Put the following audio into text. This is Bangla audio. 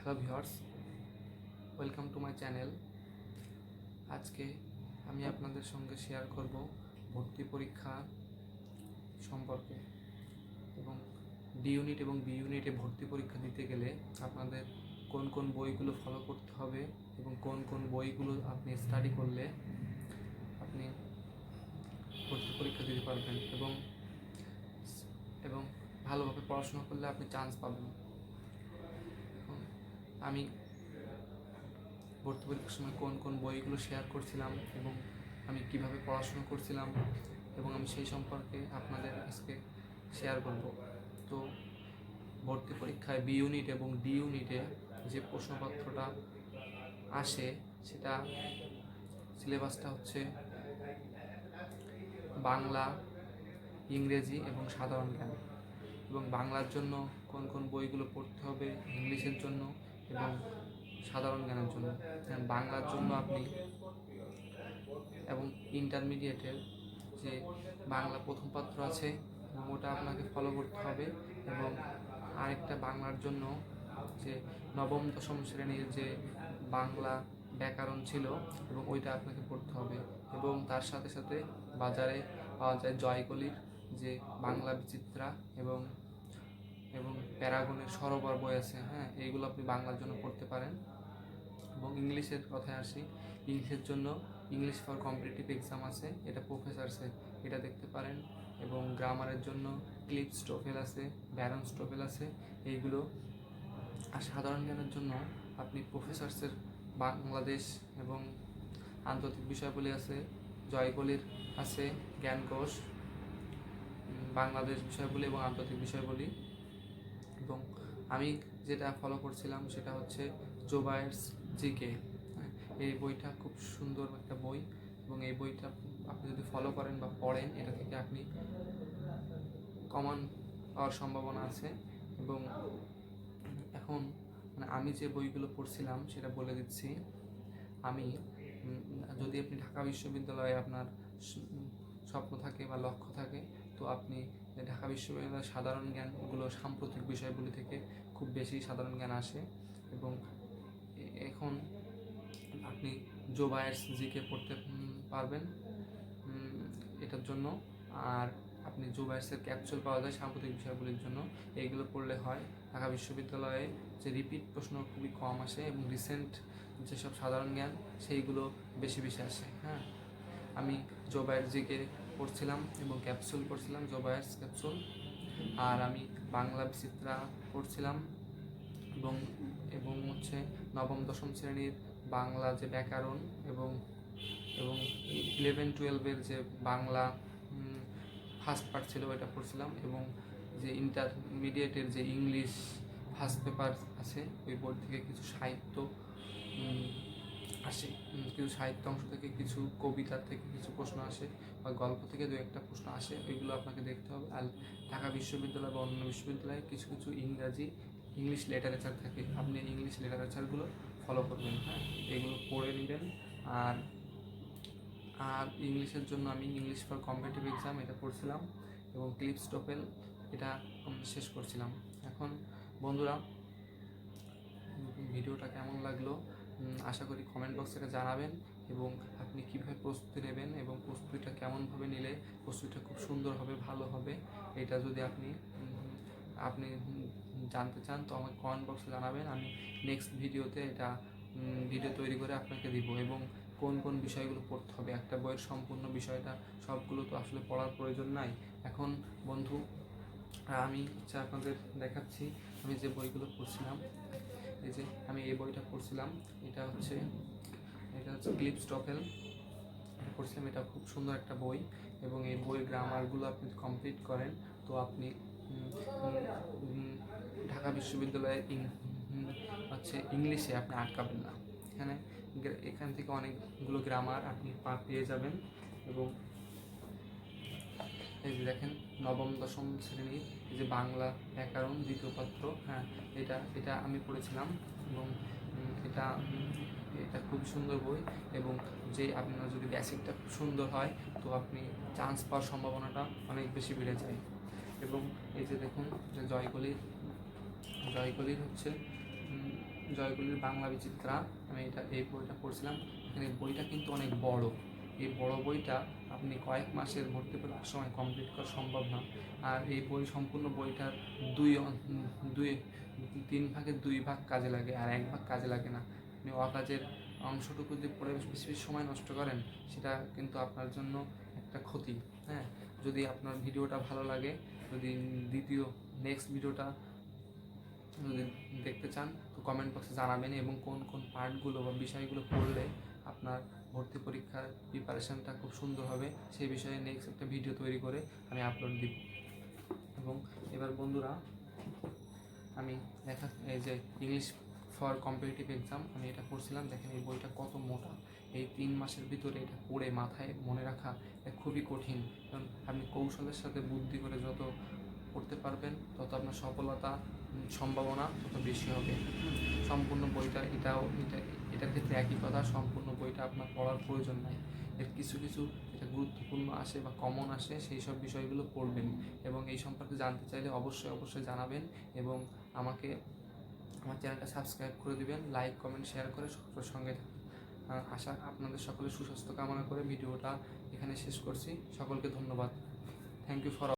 Hello viewers, welcome to my channel. আজকে আমি আপনাদের সঙ্গে শেয়ার করব ভর্তি পরীক্ষা সম্পর্কে এবং ডি ইউনিট এবং বি ইউনিটে ভর্তি পরীক্ষা দিতে গেলে আপনাদের কোন কোন বইগুলো ফলো করতে হবে এবং কোন কোন বইগুলো আপনি স্টাডি করলে আপনি ভর্তি পরীক্ষা দিতে পারবেন এবং ভালোভাবে পড়াশোনা করলে আপনি চান্স পাবেন। আমি ভর্তি পরীক্ষার সময় কোন কোন বইগুলো শেয়ার করছিলাম এবং আমি কিভাবে পড়াশোনা করছিলাম এবং আমি সেই সম্পর্কে আপনাদের আজকে শেয়ার করব। তো ভর্তি পরীক্ষায় বি ইউনিট এবং ডি ইউনিটে যে প্রশ্নপত্রটা আসে সেটা সিলেবাসটা হচ্ছে বাংলা, ইংরেজি এবং সাধারণ জ্ঞান। এবং বাংলার জন্য কোন কোন বইগুলো পড়তে হবে, ইংলিশের জন্য এবং সাধারণ জ্ঞানের জন্য। বাংলার জন্য আপনি এবং ইন্টারমিডিয়েটের যে বাংলা প্রথম পত্র আছে ওটা আপনাকে ফলো করতে হবে এবং আরেকটা বাংলার জন্য যে নবম দশম শ্রেণীর যে বাংলা ব্যাকরণ ছিল এবং ওইটা আপনাকে পড়তে হবে। এবং তার সাথে সাথে বাজারে পাওয়া যায় জয়কলির যে বাংলা বিচিত্রা এবং এবং প্যারাগনের সরোবর বই আছে, এইগুলো আপনি বাংলার জন্য পড়তে পারেন। এবং ইংলিশের কথায় আসি, ইংলিশের জন্য ইংলিশ ফর কম্পিটিটিভ এক্সাম আছে, এটা প্রফেসরসে, এটা দেখতে পারেন। এবং গ্রামারের জন্য ক্লিপস টোফেল আছে, ব্যারন্স টোফেল আছে, এইগুলো। আর সাধারণ জ্ঞানের জন্য আপনি প্রফেসরসের বাংলাদেশ এবং আন্তর্জাতিক বিষয়বলি আছে, জয়কলির আছে জ্ঞানকোষ, বাংলাদেশ বিষয়বলি এবং আন্তর্জাতিক বিষয়বলি। এবং আমি যেটা ফলো করছিলাম সেটা হচ্ছে জোবায়ার্স জিকে। এই বইটা খুব সুন্দর একটা বই এবং এই বইটা আপনি যদি ফলো করেন বা পড়েন, এটা থেকে আপনি কমন পাওয়ার সম্ভাবনা আছে। এবং এখন আমি যে বইগুলো পড়ছিলাম সেটা বলে দিচ্ছি। আমি যদি আপনি ঢাকা বিশ্ববিদ্যালয়ে আপনার স্বপ্ন থাকে বা লক্ষ্য থাকে, তো আপনি ঢাকা বিশ্ববিদ্যালয়ের সাধারণ জ্ঞানগুলো সাম্প্রতিক বিষয়গুলি থেকে খুব বেশি সাধারণ জ্ঞান আসে। এবং এখন আপনি জোবায়ার্স জিকে পড়তে পারবেন এটার জন্য। আর আপনি জোবায়ার্সের ক্যাপসুল পাওয়া যায় সাম্প্রতিক বিষয়গুলির জন্য, এইগুলো পড়লে হয়। ঢাকা বিশ্ববিদ্যালয়ে যে রিপিট প্রশ্ন খুবই কম আসে এবং রিসেন্ট যেসব সাধারণ জ্ঞান সেইগুলো বেশি বেশি আসে। আমি জোবায়ার্স জিকে পড়ছিলাম এবং ক্যাপসুল পড়ছিলাম, জোবায়ার্স ক্যাপসুল। আর আমি বাংলা বিচিত্রা পড়ছিলাম এবং এবং হচ্ছে নবম দশম শ্রেণীর বাংলা যে ব্যাকরণ এবং এবং 11-12 যে বাংলা ফার্স্ট পার্ট ছিল ওইটা পড়ছিলাম। এবং যে ইন্টারমিডিয়েটের যে ইংলিশ ফার্স্ট পেপার আছে ওই বই থেকে কিছু সাহিত্য আসে, কিছু সাহিত্য অংশ থেকে কিছু কবিতার থেকে কিছু প্রশ্ন আসে বা গল্প থেকে দু একটা প্রশ্ন আসে, ওইগুলো আপনাকে দেখতে হবে। আর ঢাকা বিশ্ববিদ্যালয় বা অন্য বিশ্ববিদ্যালয়ে কিছু কিছু ইংলিশ লিটারেচার থাকে, আপনি ইংলিশ লিটারেচারগুলো ফলো করবেন, এগুলো পড়ে নেবেন। আর আর ইংলিশের জন্য আমি ইংলিশ ফর কম্পিটিটিভ এক্সাম এটা পড়ছিলাম এবং ক্লিপস টোফেল এটা শেষ করছিলাম। এখন বন্ধুরা, ভিডিওটা কেমন লাগলো আশা করি কমেন্ট বক্স থেকে জানাবেন। এবং আপনি কীভাবে প্রস্তুতি নেবেন এবং প্রস্তুতিটা কেমনভাবে নিলে প্রস্তুতিটা খুব সুন্দর হবে, ভালো হবে, এটা যদি আপনি জানতে চান তো আমাকে কমেন্ট বক্সে জানাবেন। আমি নেক্সট ভিডিওতে এটা ভিডিও তৈরি করে আপনাকে দিব। এবং কোন কোন বিষয়গুলো পড়তে হবে, একটা বইয়ের সম্পূর্ণ বিষয়টা সবগুলো তো আসলে পড়ার প্রয়োজন নাই। এখন বন্ধু, আমি আপনাদের দেখাচ্ছি আমি যে বইগুলো পড়ছিলাম। এই যে আমি এই বইটা পড়ছিলাম, এটা হচ্ছে ক্লিপস টোফেল পড়ছিলাম। এটা খুব সুন্দর একটা বই এবং এই বইয়ের গ্রামারগুলো আপনি কমপ্লিট করেন তো আপনি ঢাকা বিশ্ববিদ্যালয়ে ইংলিশে আপনি আটকাবেন না। এখান থেকে অনেকগুলো গ্রামার আপনি পেয়ে যাবেন। এবং এই যে দেখেন, নবম দশম শ্রেণীর যে বাংলা ব্যাকরণ দ্বিতীয় পত্র, এটা আমি পড়েছিলাম এবং এটা খুব সুন্দর বই। এবং যে আপনার যদি বেসিকটা খুব সুন্দর হয় তো আপনি চান্স পাওয়ার সম্ভাবনাটা অনেক বেশি বেড়ে যায়। এবং এই যে দেখুন, যে জয়কলির হচ্ছে জয়গুলির বাংলা বিচিত্রা, আমি এই বইটা পড়ছিলাম। এখানে বইটা কিন্তু অনেক বড়। এই বড় বইটা আপনি কয়েক মাসের ভর্তি পরীক্ষার সময় কমপ্লিট করা সম্ভব না। আর এই সম্পূর্ণ বইটার দুই 3 ভাগের 2 ভাগ কাজে লাগে, আর 1 ভাগ কাজে লাগে না। আপনি অকাজের অংশটুকু যদি পড়ে বেশি বেশি সময় নষ্ট করেন, সেটা কিন্তু আপনার জন্য একটা ক্ষতি। হ্যাঁ, যদি আপনার ভিডিওটা ভালো লাগে, যদি নেক্সট ভিডিওটা যদি দেখতে চান, তো কমেন্ট বক্সে জানাবেন, এবং কোন কোন পার্টগুলো বা বিষয়গুলো পড়লে আপনার ভর্তি পরীক্ষার প্রিপারেশানটা খুব সুন্দর হবে, সেই বিষয়ে নেক্সট একটা ভিডিও তৈরি করে আমি আপলোড দিব। এবং এবার বন্ধুরা, আমি এই যে ইংলিশ ফর কম্পিটিটিভ এক্সাম, আমি এটা পড়ছিলাম। দেখেন এই বইটা কত মোটা। এই 3 মাসের ভিতরে এটা পড়ে মাথায় মনে রাখা খুবই কঠিন। কারণ আপনি কৌশলের সাথে বুদ্ধি করে যত পড়তে পারবেন, তত আপনার সফলতা সম্ভাবনা তত বেশি হবে। সম্পূর্ণ বইটা এটার ক্ষেত্রে একই কথা, সম্পূর্ণ বইটা আপনার পড়ার প্রয়োজন নাই। এর কিছু কিছু যেটা গুরুত্বপূর্ণ আসে বা কমন আসে, সেই সব বিষয়গুলো পড়বেন। এবং এই সম্পর্কে জানতে চাইলে অবশ্যই জানাবেন, এবং আমার চ্যানেলটা সাবস্ক্রাইব করে দিবেন, লাইক কমেন্ট শেয়ার করে সকলের সঙ্গে আশা আপনাদের সকলের সুস্বাস্থ্য কামনা করে ভিডিওটা এখানে শেষ করছি। সকলকে ধন্যবাদ। Thank you for